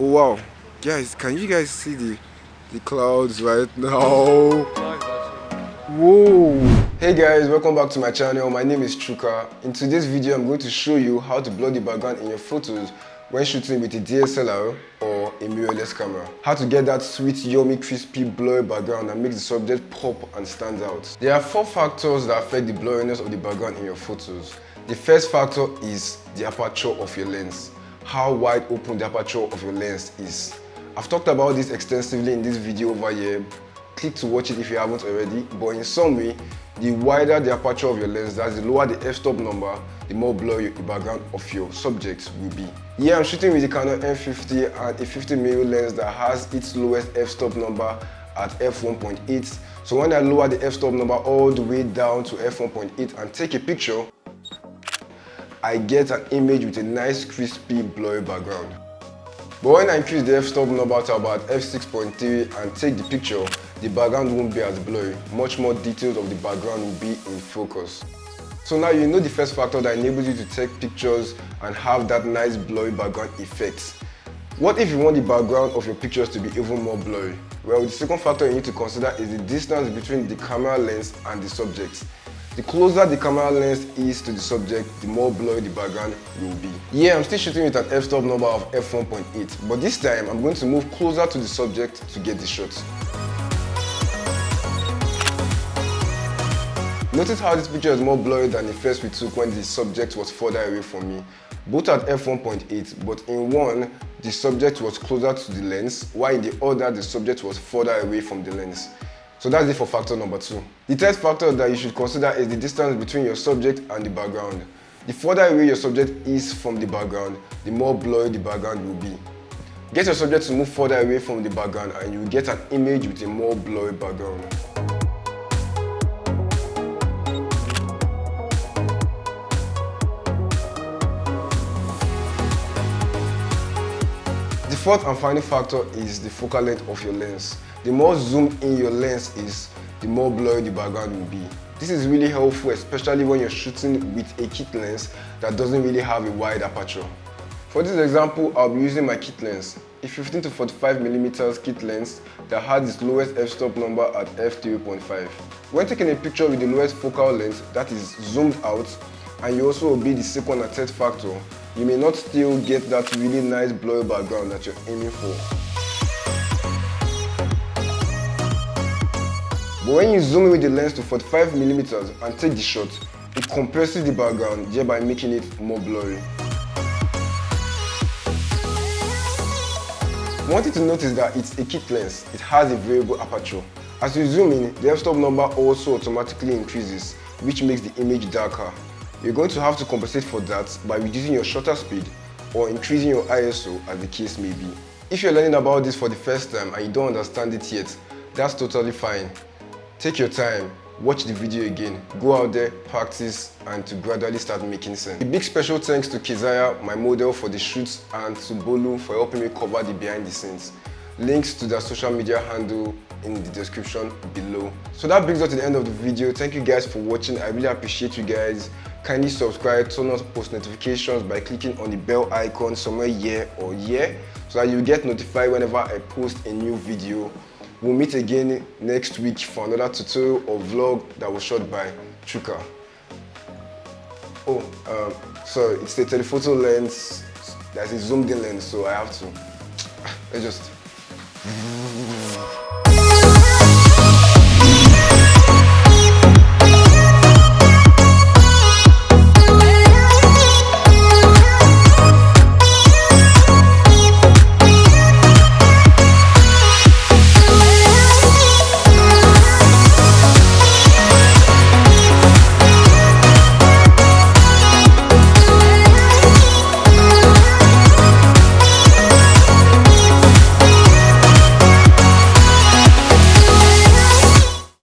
Oh wow, guys, can you guys see the clouds right now? Whoa! Hey guys, welcome back to my channel. My name is Chuka. In today's video, I'm going to show you how to blur the background in your photos when shooting with a DSLR or a mirrorless camera. How to get that sweet, yummy, crispy, blurry background that makes the subject pop and stand out. There are 4 factors that affect the blurriness of the background in your photos. The first factor is the aperture of your lens. How wide open the aperture of your lens is. I've talked about this extensively in this video over here. Click to watch it if you haven't already. But in summary, the wider the aperture of your lens, that's the lower the f-stop number, the more blurry the background of your subject will be. Here I'm shooting with the Canon M50 and a 50mm lens that has its lowest f-stop number at f1.8. So when I lower the f-stop number all the way down to f1.8 and take a picture, I get an image with a nice crispy blurry background. But when I increase the f-stop number to about f6.3 and take the picture, the background won't be as blurry. Much more details of the background will be in focus. So now you know the first factor that enables you to take pictures and have that nice blurry background effect. What if you want the background of your pictures to be even more blurry? Well, the second factor you need to consider is the distance between the camera lens and the subject. The closer the camera lens is to the subject, the more blurry the background will be. Yeah, I'm still shooting with an f-stop number of f1.8, but this time I'm going to move closer to the subject to get the shot. Notice how this picture is more blurry than the first we took when the subject was further away from me. Both at f1.8, but in one, the subject was closer to the lens, while in the other, the subject was further away from the lens. So that's it for factor number 2. The third factor that you should consider is the distance between your subject and the background. The further away your subject is from the background, the more blurry the background will be. Get your subject to move further away from the background and you will get an image with a more blurry background. The fourth and final factor is the focal length of your lens. The more zoomed in your lens is, the more blurry the background will be. This is really helpful, especially when you're shooting with a kit lens that doesn't really have a wide aperture. For this example, I'll be using my kit lens, a 15 to 45mm kit lens that has its lowest f-stop number at f3.5. When taking a picture with the lowest focal length that is zoomed out, and you also obey the second and third factor, you may not still get that really nice blurry background that you're aiming for. But when you zoom in with the lens to 45mm and take the shot, it compresses the background, thereby making it more blurry. One thing to note is that it's a kit lens. It has a variable aperture. As you zoom in, the f-stop number also automatically increases, which makes the image darker. You're going to have to compensate for that by reducing your shutter speed or increasing your ISO, as the case may be. If you're learning about this for the first time and you don't understand it yet, that's totally fine. Take your time, watch the video again, go out there, practice, and to gradually start making sense. A big special thanks to Keziah, my model for the shoots, and to Bolu for helping me cover the behind the scenes. Links to their social media handle in the description below. So that brings us to the end of the video. Thank you guys for watching. I really appreciate you guys. Kindly subscribe, turn on post notifications by clicking on the bell icon somewhere here or here so that you get notified whenever I post a new video. We'll meet again next week for another tutorial or vlog that was shot by Chuka. Sorry, it's the telephoto lens. That's a zoomed in lens, so I have to. Let's just.